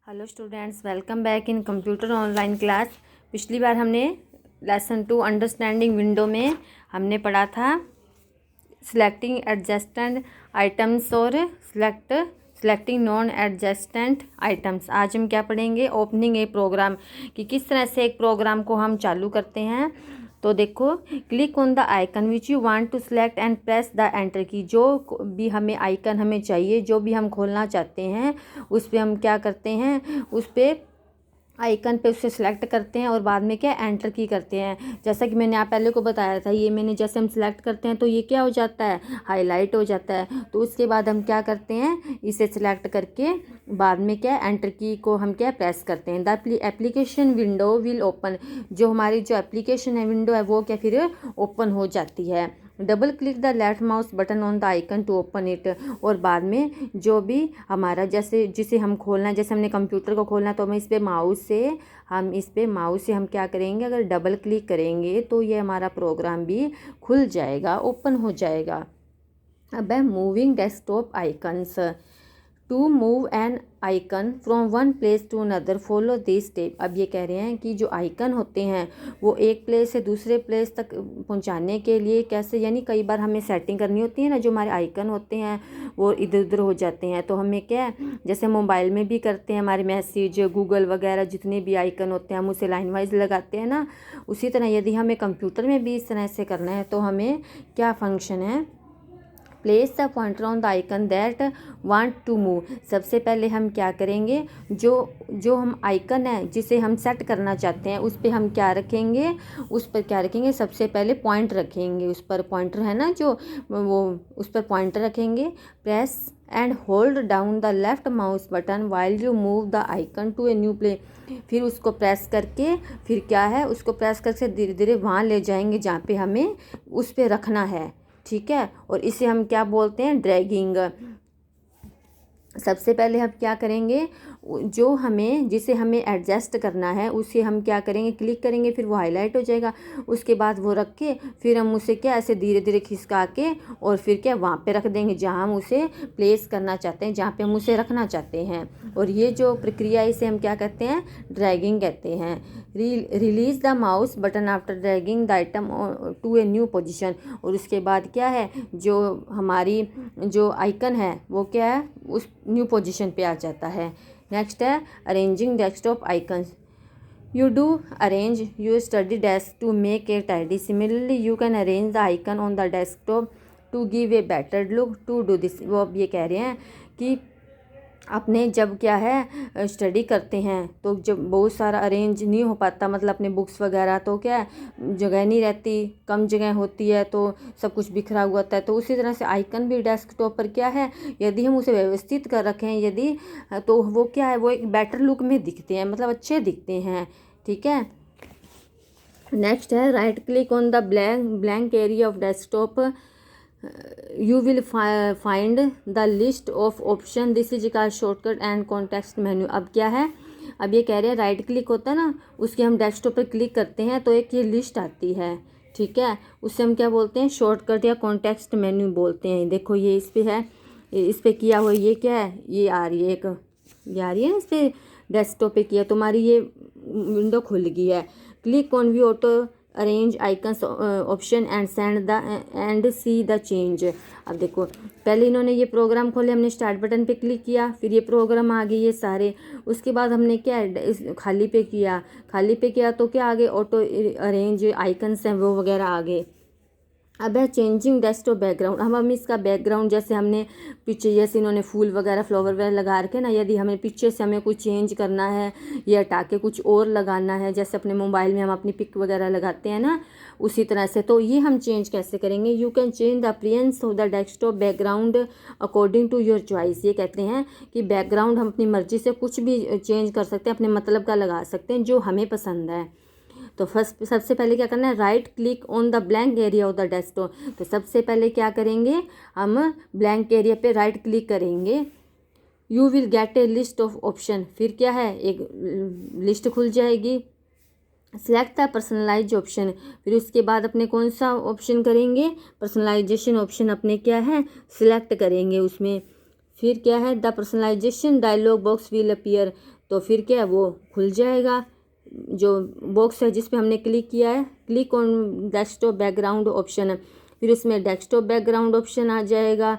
Hello students, welcome back in computer online class. पिछली बार हमने lesson 2 understanding window में हमने पढ़ा था सिलेक्टिंग एडजेस्टेंट आइटम्स और सेलेक्टिंग नॉन एडजेस्टेंट आइटम्स। आज हम क्या पढ़ेंगे, ओपनिंग ए प्रोग्राम, कि किस तरह से एक प्रोग्राम को हम चालू करते हैं। तो देखो, click on the icon which you want to select and press the enter key. जो भी हमें आइकन हमें चाहिए, जो भी हम खोलना चाहते हैं, उस पर हम क्या करते हैं, उस पर आइकन पे उससे सिलेक्ट करते हैं और बाद में क्या एंटर की करते हैं। जैसा कि मैंने आप पहले को बताया था, ये मैंने जैसे हम सिलेक्ट करते हैं तो ये क्या हो जाता है, हाईलाइट हो जाता है। तो उसके बाद हम क्या करते हैं, इसे सिलेक्ट करके बाद में क्या एंटर की को हम क्या प्रेस करते हैं। The application window will open, जो हमारी जो एप्लीकेशन है विंडो है वो क्या फिर ओपन हो जाती है। Double click the left mouse button on the icon to open it. और बाद में जो भी हमारा जैसे जिसे हम खोलना है, जैसे हमने कंप्यूटर को खोलना है तो हम इस पर माउस से हम क्या करेंगे, अगर डबल क्लिक करेंगे तो ये हमारा प्रोग्राम भी खुल जाएगा, ओपन हो जाएगा। अब है moving desktop icons. To move an icon from one place to another follow this step. अब ये कह रहे हैं कि जो आइकन होते हैं वो एक प्लेस से दूसरे प्लेस तक पहुंचाने के लिए कैसे, यानी कई बार हमें सेटिंग करनी होती है ना, जो हमारे आइकन होते हैं वो इधर उधर हो जाते हैं। तो हमें क्या है, जैसे मोबाइल में भी करते हैं, हमारे मैसेज, गूगल वगैरह जितने भी आइकन होते हैं हम उसे लाइन वाइज लगाते हैं ना, उसी तरह यदि हमें कंप्यूटर में भी इस तरह से करना है तो हमें क्या फंक्शन है, place the pointer on the icon that want to move. सबसे पहले हम क्या करेंगे, जो हम आइकन है जिसे हम सेट करना चाहते हैं उस पर हम क्या रखेंगे, सबसे पहले पॉइंट रखेंगे। उस पर पॉइंटर है ना जो, वो उस पर पॉइंटर रखेंगे। Press and hold down the left mouse button while you move the icon to a new play. फिर उसको प्रेस करके फिर क्या है, उसको प्रेस करके धीरे धीरे वहाँ ले जाएंगे जहाँ पे हमें उस पर रखना है, ठीक है। और इसे हम क्या बोलते हैं, ड्रैगिंग। सबसे पहले हम क्या करेंगे, जिसे हमें एडजस्ट करना है उसे हम क्या करेंगे, क्लिक करेंगे, फिर वो हाईलाइट हो जाएगा। उसके बाद वो रख के फिर हम उसे क्या ऐसे धीरे धीरे खिसका के और फिर क्या वहाँ पे रख देंगे जहाँ हम उसे प्लेस करना चाहते हैं, जहाँ पे हम उसे रखना चाहते हैं। और ये जो प्रक्रिया इसे हम क्या कहते हैं, ड्रैगिंग कहते हैं। Release the mouse button after dragging the item to a new position. और उसके बाद क्या है, जो हमारी जो आइकन है वो क्या है, उस न्यू पोजीशन पे आ जाता है। नेक्स्ट है arranging desktop icons. You do arrange your study desk to make a tidy. Similarly you can arrange the icon on the desktop to give a better look to do this. वो अब ये कह रहे हैं कि अपने जब क्या है स्टडी करते हैं तो जब बहुत सारा अरेंज नहीं हो पाता, मतलब अपने बुक्स वगैरह, तो क्या जगह नहीं रहती, कम जगह होती है तो सब कुछ बिखरा हुआ होता है। तो उसी तरह से आइकन भी डेस्कटॉप पर क्या है, यदि हम उसे व्यवस्थित कर रखें यदि, तो वो क्या है, वो एक बेटर लुक में दिखते हैं, मतलब अच्छे दिखते हैं, ठीक है। नेक्स्ट है right click on the blank area of desktop, you will find the list of option, this is का शॉर्टकट एंड कॉन्टेक्स्ट मेन्यू। अब क्या है, अब ये कह रहे हैं राइट क्लिक होता है ना, उसके हम डेस्कटॉप पर क्लिक करते हैं तो एक ये लिस्ट आती है, ठीक है। उससे हम क्या बोलते हैं, शॉर्टकट या कॉन्टेक्स्ट मेन्यू बोलते हैं। देखो ये इस पर है, इस पर किया हुआ ये क्या है, ये आ रही है ये आ रही है, इस पर डेस्कटॉप पे किया तुम्हारी ये विंडो खुल गई है। Click on view auto arrange icons option and see the change. अब देखो, पहले इन्होंने ये प्रोग्राम खोले, हमने स्टार्ट बटन पे क्लिक किया, फिर ये प्रोग्राम आ गए ये सारे। उसके बाद हमने क्या खाली पे किया तो क्या आ गए, ऑटो अरेंज आइकन्स हैं वो वगैरह आ गए। अब है चेंजिंग डेस्कटॉप बैकग्राउंड। हम इसका बैकग्राउंड जैसे हमने पीछे जैसे इन्होंने फूल वगैरह फ्लावर वगैरह लगा रखे ना, यदि हमें पीछे से हमें कुछ चेंज करना है या हटा के कुछ और लगाना है, जैसे अपने मोबाइल में हम अपनी पिक वगैरह लगाते हैं ना, उसी तरह से, तो ये हम चेंज कैसे करेंगे। You can change the appearance of the desktop background according to your choice. ये कहते हैं कि बैकग्राउंड हम अपनी मर्जी से कुछ भी चेंज कर सकते हैं, अपने मतलब का लगा सकते हैं जो हमें पसंद है। तो सबसे पहले क्या करना है, right click on the blank area of the desktop. तो सबसे पहले क्या करेंगे, हम ब्लैंक एरिया पे राइट क्लिक करेंगे। You will get A list of option, फिर क्या है, एक लिस्ट खुल जाएगी। सिलेक्ट द पर्सनलाइज ऑप्शन, फिर उसके बाद अपने कौन सा ऑप्शन करेंगे, पर्सनलाइजेशन ऑप्शन अपने क्या है सिलेक्ट करेंगे उसमें। फिर क्या है, the personalization dialog box will appear, तो फिर क्या है वो खुल जाएगा। जो बॉक्स है जिस पे हमने क्लिक किया है, click on desktop background option, फिर उसमें डेस्कटॉप बैकग्राउंड ऑप्शन आ जाएगा।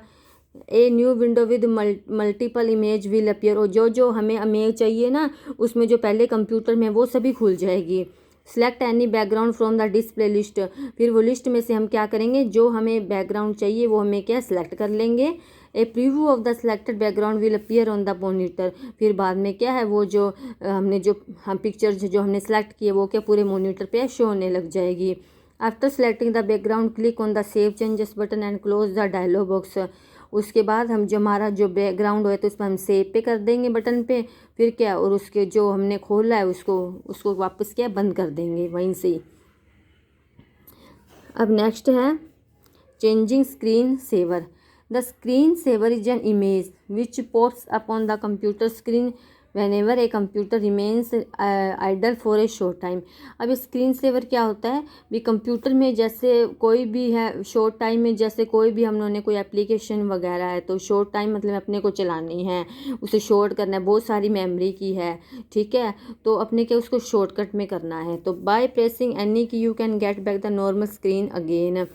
A new window with multiple image will appear, और जो जो हमें इमेज चाहिए ना उसमें जो पहले कंप्यूटर में वो सभी खुल जाएगी। Select any background from the display list, फिर वो लिस्ट में से हम क्या करेंगे, जो हमें बैकग्राउंड चाहिए वो हमें क्या सेलेक्ट कर लेंगे। A preview of the selected background will appear on the monitor, फिर बाद में क्या है वो जो हमने जो हम पिक्चर जो हमने सेलेक्ट किए वो क्या पूरे मॉनिटर पे शो होने लग जाएगी। After selecting the background click on the save changes button and close the dialog box, उसके बाद हम जो हमारा जो बैकग्राउंड हो तो उस पर हम सेव पे कर देंगे बटन पे, फिर क्या और उसके जो हमने खोला है उसको वापस क्या बंद कर देंगे वहीं से। अब नेक्स्ट है changing screen saver. The screen saver is an image which pops up on the computer screen whenever a computer remains idle for a short time. अब स्क्रीन सेवर क्या होता है भी, कंप्यूटर में जैसे कोई भी है शॉर्ट टाइम में, जैसे कोई भी हम लोगों ने कोई एप्लीकेशन वगैरह है तो शॉर्ट टाइम मतलब अपने को चलानी है, उसे शॉर्ट करना है, बहुत सारी मेमोरी की है, ठीक है, तो अपने के उसको शॉर्टकट में करना है। तो by pressing any key you can get back the normal screen again,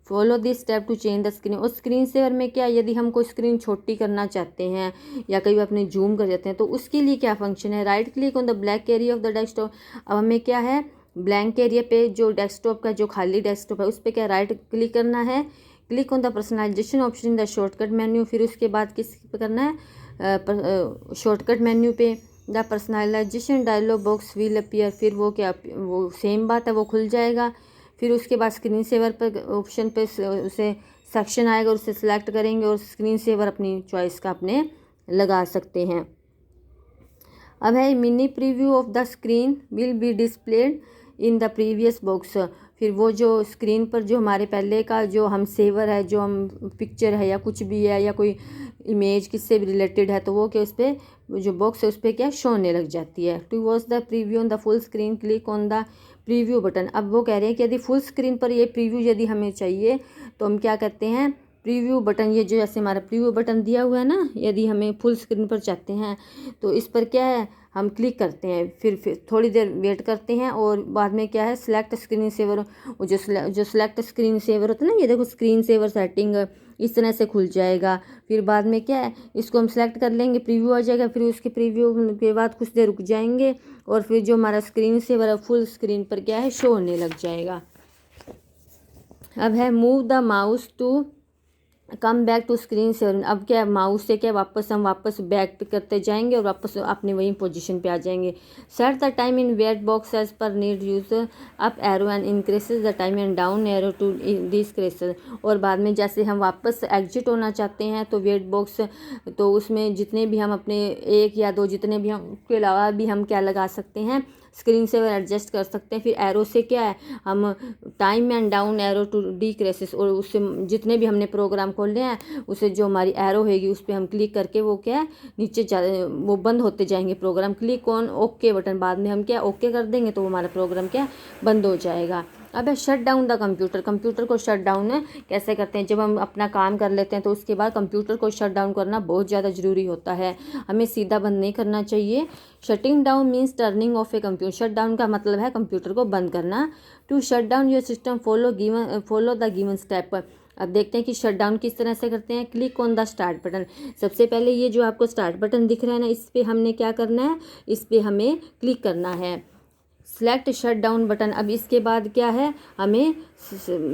follow this step to change the screen. और स्क्रीन सेवर में क्या, यदि हम कोई स्क्रीन छोटी करना चाहते हैं या कहीं अपने जूम कर जाते हैं तो उसके लिए क्या फंक्शन है, right click on the black area of the desktop. अब हमें क्या है, ब्लैंक एरिया पे जो डेस्कटॉप का जो खाली डेस्कटॉप है उस पर क्या राइट क्लिक करना है, click on the personalization option in the shortcut menu, फिर उसके बाद किस पे करना है, शॉर्टकट मेन्यू पे the personalization dialog box will appear, फिर वो क्या वो सेम बात है वो खुल जाएगा। फिर उसके बाद स्क्रीन सेवर पर ऑप्शन पे उसे सेक्शन आएगा, उसे सिलेक्ट करेंगे और स्क्रीन सेवर अपनी चॉइस का अपने लगा सकते हैं। अब है mini preview of the screen will be displayed in the previous box, फिर वो जो स्क्रीन पर जो हमारे पहले का जो हम सेवर है, जो हम पिक्चर है या कुछ भी है या कोई इमेज किससे भी रिलेटेड है तो वो क्या उस पर जो बॉक्स है उस पर क्या शो होने लग जाती है। To watch the preview on the full screen click on the preview button. अब वो कह रहे हैं कि यदि फुल स्क्रीन पर ये प्रीव्यू यदि हमें चाहिए तो हम क्या करते हैं, प्रीव्यू बटन, ये जो जैसे हमारा प्रीव्यू बटन दिया हुआ है ना, यदि हमें फुल स्क्रीन पर चाहते हैं तो इस पर क्या है हम क्लिक करते हैं, फिर थोड़ी देर वेट करते हैं और बाद में क्या है सिलेक्ट स्क्रीन सेवर, जो सिलेक्ट स्क्रीन सेवर होता है ना, ये देखो स्क्रीन सेवर सेटिंग इस तरह से खुल जाएगा। फिर बाद में क्या है इसको हम सेलेक्ट कर लेंगे, प्रीव्यू आ जाएगा, फिर उसके प्रीव्यू के बाद कुछ देर रुक जाएंगे और फिर जो हमारा स्क्रीन सेवर है फुल स्क्रीन पर क्या है शो होने लग जाएगा। अब है move the mouse to come back to screen saver. अब क्या माउस से क्या हम वापस बैक पे करते जाएंगे और वापस अपने वही पोजीशन पे आ जाएंगे। Set the time in wait box as per need, use up arrow and increases the time and down arrow to decreases. और बाद में जैसे हम वापस एग्जिट होना चाहते हैं तो वेट बॉक्स, तो उसमें जितने भी हम अपने एक या दो जितने भी हम के अलावा भी हम क्या लगा सकते हैं, स्क्रीन सेवर एडजस्ट कर सकते हैं। फिर एरो से क्या है हम time and down arrow to decreases, और उससे जितने भी हमने प्रोग्राम खोले हैं उसे जो हमारी एरो होगी उस पर हम क्लिक करके वो क्या है नीचे वो बंद होते जाएंगे program. Click on okay button, बाद में हम क्या ओके कर देंगे तो हमारा प्रोग्राम क्या बंद हो जाएगा। अब है shut down the computer. Computer को शट डाउन कैसे करते हैं, जब हम अपना काम कर लेते हैं तो उसके बाद कंप्यूटर को शट डाउन करना बहुत ज़्यादा ज़रूरी होता है, हमें सीधा बंद नहीं करना चाहिए। Shutting down means turning off a computer. Shut down का मतलब है कंप्यूटर को बंद करना। To shut down your system follow the given step. अब देखते हैं कि शट डाउन किस तरह से करते हैं। Click on the start button. सबसे पहले ये जो आपको स्टार्ट बटन दिख रहा है ना, इस पर हमने क्या करना है, इस पर हमें क्लिक करना है। Select shut down button. अब इसके बाद क्या है हमें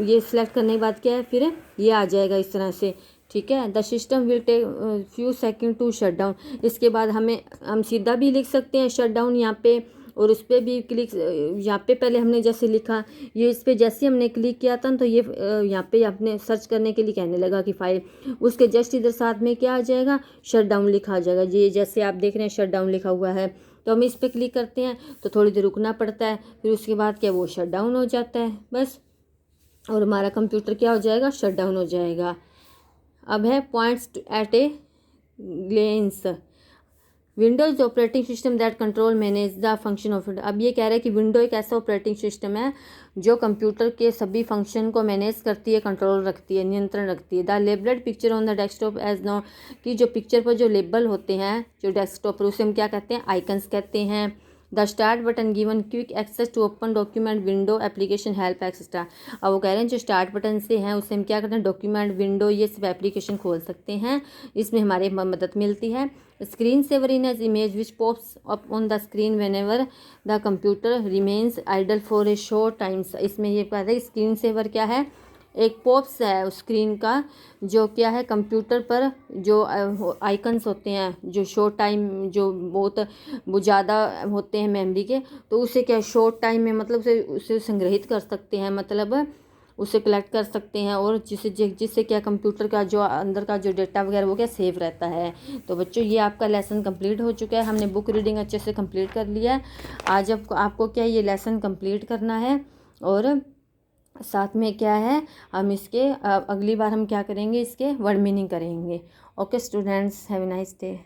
ये सिलेक्ट करने के बाद क्या है फिर ये आ जाएगा इस तरह से, ठीक है। The system will take few second to shut down. इसके बाद हम सीधा भी लिख सकते हैं शट डाउन यहाँ पे, और उस पर भी क्लिक, यहाँ पे पहले हमने जैसे लिखा ये इस पर जैसे हमने क्लिक किया था तो ये यहाँ पे आपने सर्च करने के लिए कहने लगा कि फाइल, उसके जस्ट इधर साथ में क्या आ जाएगा शट डाउन लिखा आ जाएगा। ये जैसे आप देख रहे हैं शट डाउन लिखा हुआ है, तो हम इस पर क्लिक करते हैं तो थोड़ी देर रुकना पड़ता है, फिर उसके बाद क्या वो शट डाउन हो जाता है बस, और हमारा कंप्यूटर क्या हो जाएगा शट डाउन हो जाएगा। अब है points at A glens. Windows operating system that control manage the function of it. अब ये कह रहा है कि विंडो एक ऐसा ऑपरेटिंग सिस्टम है जो कंप्यूटर के सभी फंक्शन को मैनेज करती है, कंट्रोल रखती है, नियंत्रण रखती है। The labelled picture on the desktop as know, कि जो पिक्चर पर जो लेबल होते हैं जो डेस्कटॉप पर, उसे हम क्या कहते हैं, आइकन्स कहते हैं। The start button given quick access to open document window application help etcetera. अब वो कह रहे हैं जो स्टार्ट बटन से हैं उससे हम क्या करते हैं, डॉक्यूमेंट, विंडो, ये सब एप्लीकेशन खोल सकते हैं, इसमें हमारी मदद मिलती है। Screen saver in as image which pops up on the screen whenever the computer remains idle for a short times. इसमें ये कहते हैं स्क्रीन सेवर क्या है, एक पॉप्स है उस स्क्रीन का, जो क्या है कंप्यूटर पर जो आइकन्स होते हैं जो शॉर्ट टाइम, जो बहुत वो ज़्यादा होते हैं मेमोरी के, तो उसे क्या शॉर्ट टाइम में मतलब उसे संग्रहित कर सकते हैं, मतलब उसे कलेक्ट कर सकते हैं, और जिससे क्या कंप्यूटर का जो अंदर का जो डेटा वगैरह वो क्या सेव रहता है। तो बच्चों ये आपका लेसन कंप्लीट हो चुका है, हमने बुक रीडिंग अच्छे से कंप्लीट कर लिया है। आज आपको क्या ये लेसन कंप्लीट करना है, और साथ में क्या है हम इसके अगली बार हम क्या करेंगे, इसके वर्ड मीनिंग करेंगे। Okay students, have a nice day.